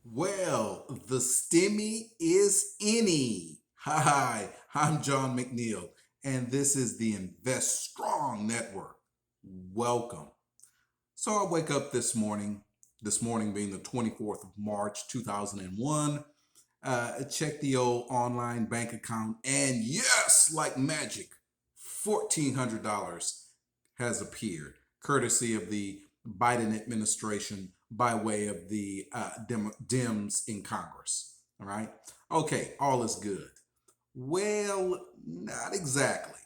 Well, the stimmy is any. Hi, I'm John McNeil, and this is the Invest Strong Network. Welcome. So I wake up this morning being the 24th of March, 2001, check the old online bank account, and yes, like magic, $1,400 has appeared, courtesy of the Biden administration by way of the Dems in Congress. All right. Okay, all is good. Well, not exactly.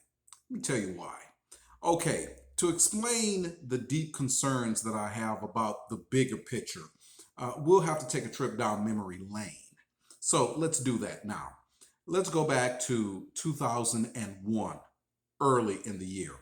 Let me tell you why. Okay, to explain the deep concerns that I have about the bigger picture, we'll have to take a trip down memory lane. So let's do that now. Let's go back to 2001, early in the year.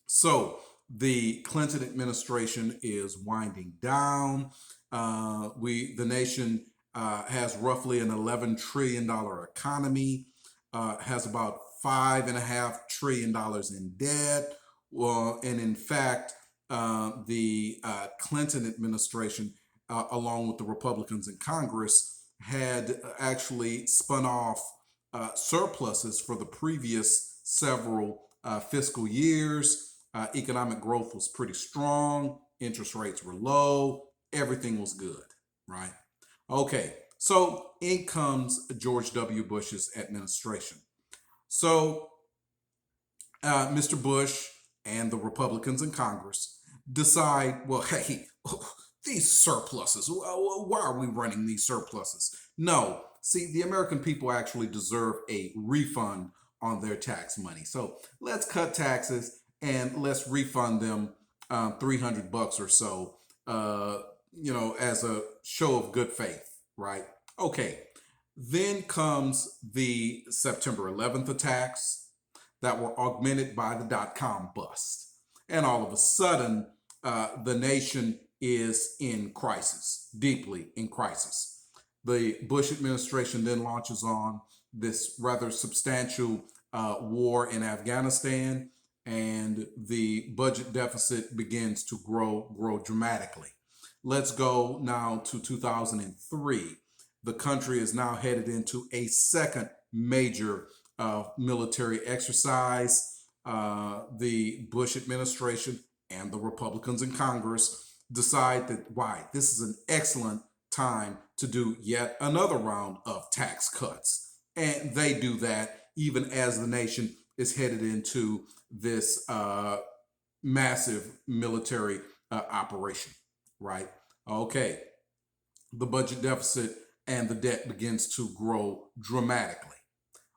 So the Clinton administration is winding down. The nation has roughly an $11 trillion economy, has about $5.5 trillion in debt. Well, and in fact, the Clinton administration, along with the Republicans in Congress, had actually spun off surpluses for the previous several fiscal years. Economic growth was pretty strong, interest rates were low, everything was good, right? Okay, so in comes George W. Bush's administration. So Mr. Bush and the Republicans in Congress decide, well, hey, these surpluses, why are we running these surpluses? No, see, the American people actually deserve a refund on their tax money. So let's cut taxes and let's refund them $300 or so, as a show of good faith, right? Okay. Then comes the September 11th attacks that were augmented by the dot-com bust. And all of a sudden, the nation is in crisis, deeply in crisis. The Bush administration then launches on this rather substantial war in Afghanistan, and the budget deficit begins to grow dramatically. Let's go now to 2003. The country is now headed into a second major military exercise. The Bush administration and the Republicans in Congress decide that why this is an excellent time to do yet another round of tax cuts. And they do that even as the nation is headed into this massive military operation, right? Okay, the budget deficit and the debt begins to grow dramatically.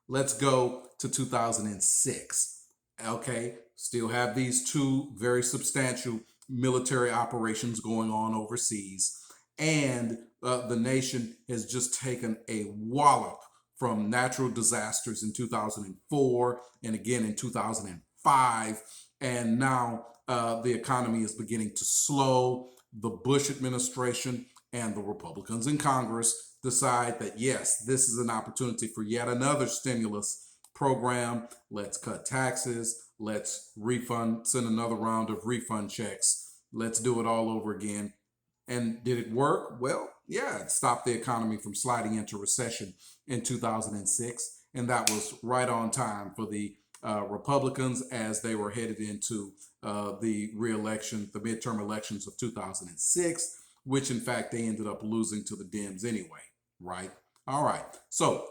Let's go to 2006. Okay, still have these two very substantial military operations going on overseas, and the nation has just taken a wallop from natural disasters in 2004 and again in 2005, and now the economy is beginning to slow. The Bush administration and the Republicans in Congress decide that yes, this is an opportunity for yet another stimulus program. Let's cut taxes. Let's refund, send another round of refund checks. Let's do it all over again. And did it work? Well, yeah, it stopped the economy from sliding into recession in 2006. And that was right on time for the Republicans as they were headed into the reelection, the midterm elections of 2006, which in fact they ended up losing to the Dems anyway, right? All right. So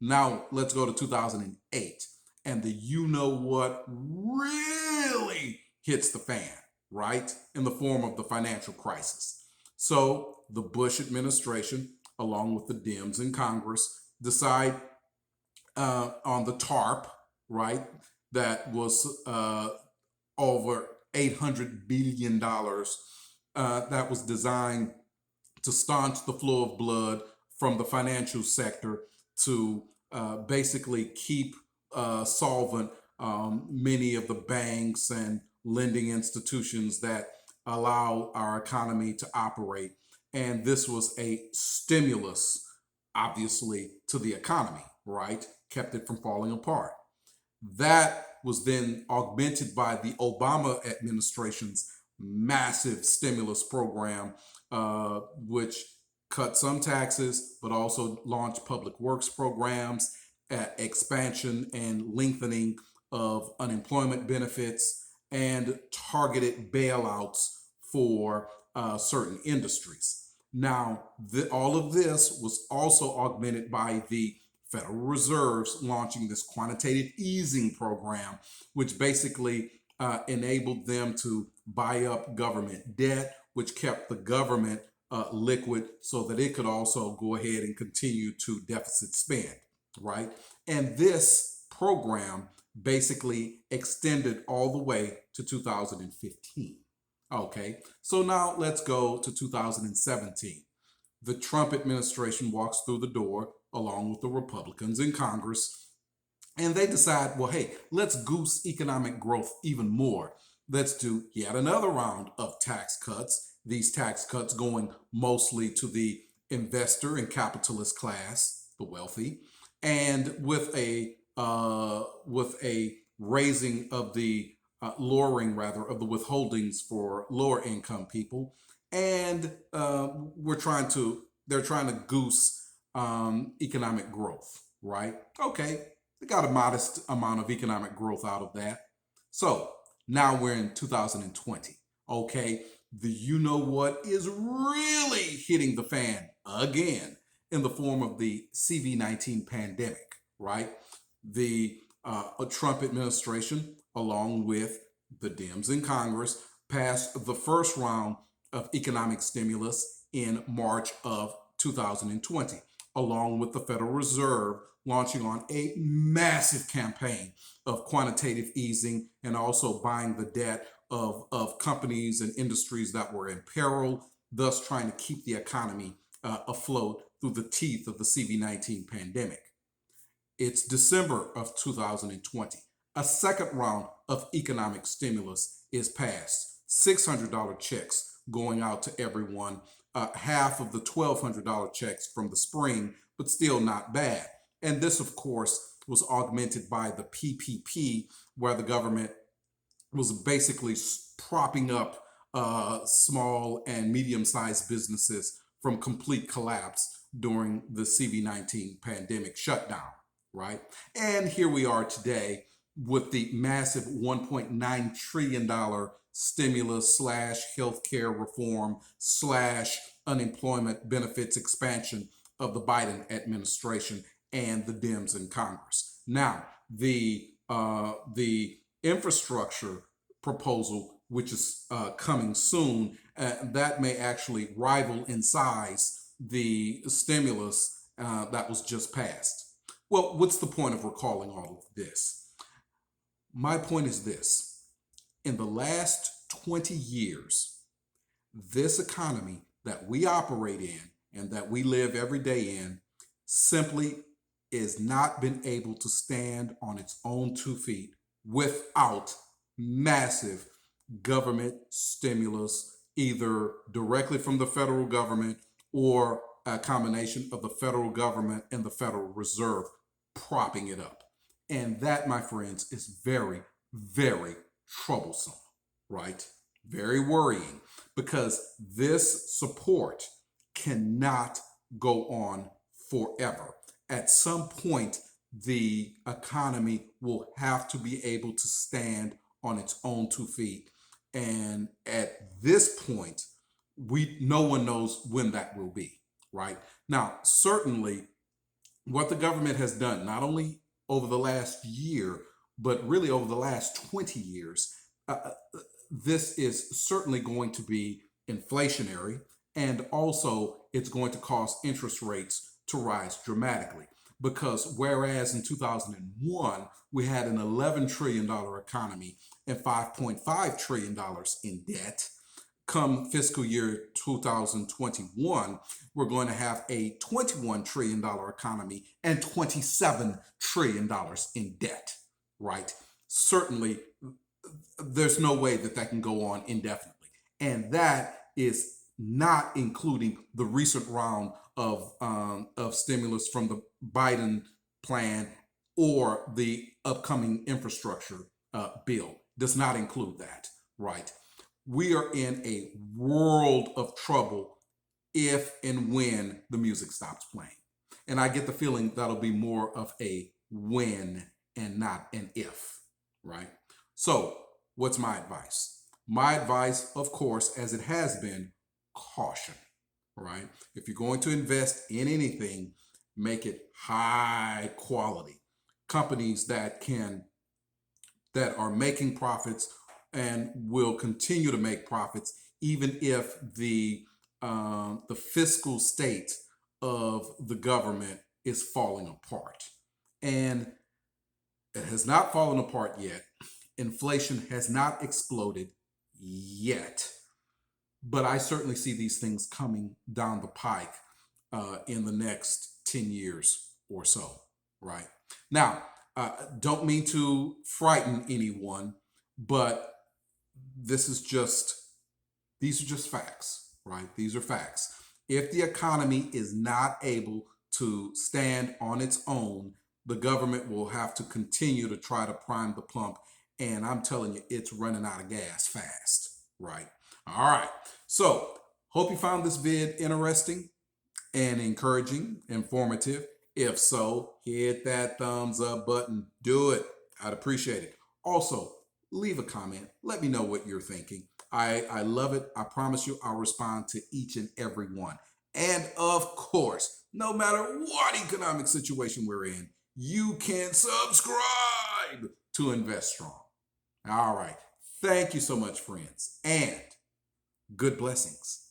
now let's go to 2008. And the you know what really hits the fan, right? In the form of the financial crisis. So the Bush administration, along with the Dems in Congress, decide on the TARP, right? That was over $800 billion that was designed to staunch the flow of blood from the financial sector to basically keep solvent many of the banks and lending institutions that allow our economy to operate. And this was a stimulus, obviously, to the economy, right? Kept it from falling apart. That was then augmented by the Obama administration's massive stimulus program, which cut some taxes, but also launch public works programs, expansion and lengthening of unemployment benefits, and targeted bailouts for certain industries. Now, all of this was also augmented by the Federal Reserve's launching this quantitative easing program, which basically enabled them to buy up government debt, which kept the government liquid so that it could also go ahead and continue to deficit spend, right? And this program basically extended all the way to 2015. Okay, so now let's go to 2017. The Trump administration walks through the door along with the Republicans in Congress, and they decide, well, hey, let's goose economic growth even more. Let's do yet another round of tax cuts, these tax cuts going mostly to the investor and capitalist class, the wealthy, and with a raising of the lowering rather of the withholdings for lower income people, and they're trying to goose economic growth, right? Okay, they got a modest amount of economic growth out of that. So now we're in 2020. Okay, the you know what is really hitting the fan again in the form of the CV-19 pandemic, right? The Trump administration, along with the Dems in Congress, passed the first round of economic stimulus in March of 2020, along with the Federal Reserve launching on a massive campaign of quantitative easing and also buying the debt of companies and industries that were in peril, thus trying to keep the economy afloat through the teeth of the CV-19 pandemic. It's December of 2020. A second round of economic stimulus is passed. $600 checks going out to everyone, half of the $1,200 checks from the spring, but still not bad. And this, of course, was augmented by the PPP, where the government was basically propping up small and medium-sized businesses from complete collapse during the CV-19 pandemic shutdown, right? And here we are today with the massive $1.9 trillion stimulus slash healthcare reform slash unemployment benefits expansion of the Biden administration and the Dems in Congress. Now, the infrastructure proposal, which is coming soon, that may actually rival in size the stimulus that was just passed. Well, what's the point of recalling all of this? My point is this. In the last 20 years, this economy that we operate in and that we live every day in simply has not been able to stand on its own 2 feet without massive government stimulus, either directly from the federal government or a combination of the federal government and the Federal Reserve propping it up. And that, my friends, is very, very troublesome, right? Very worrying, because this support cannot go on forever. At some point, the economy will have to be able to stand on its own 2 feet. And at this point, no one knows when that will be, right? Now, certainly what the government has done, not only over the last year, but really over the last 20 years, this is certainly going to be inflationary, and also it's going to cause interest rates to rise dramatically. Because whereas in 2001, we had an $11 trillion economy and $5.5 trillion in debt, come fiscal year 2021, we're going to have a $21 trillion economy and $27 trillion in debt, right? Certainly, there's no way that that can go on indefinitely. And that is not including the recent round of stimulus from the Biden plan or the upcoming infrastructure bill. Does not include that, right? We are in a world of trouble if and when the music stops playing. And I get the feeling that'll be more of a when and not an if, right? So, what's my advice? My advice, of course, as it has been, caution, right? If you're going to invest in anything, make it high quality. Companies that are making profits and will continue to make profits even if the fiscal state of the government is falling apart. And it has not fallen apart yet. Inflation has not exploded yet. But I certainly see these things coming down the pike in the next 10 years or so, right? Now, don't mean to frighten anyone, but this is just, these are just facts, right? These are facts. If the economy is not able to stand on its own, the government will have to continue to try to prime the pump. And I'm telling you, it's running out of gas fast, right? All right. So, hope you found this vid interesting and encouraging, informative. If so, hit that thumbs up button. Do it. I'd appreciate it. Also, leave a comment. Let me know what you're thinking. I love it. I promise you I'll respond to each and every one. And of course, no matter what economic situation we're in, you can subscribe to Invest Strong. All right. Thank you so much, friends, and good blessings.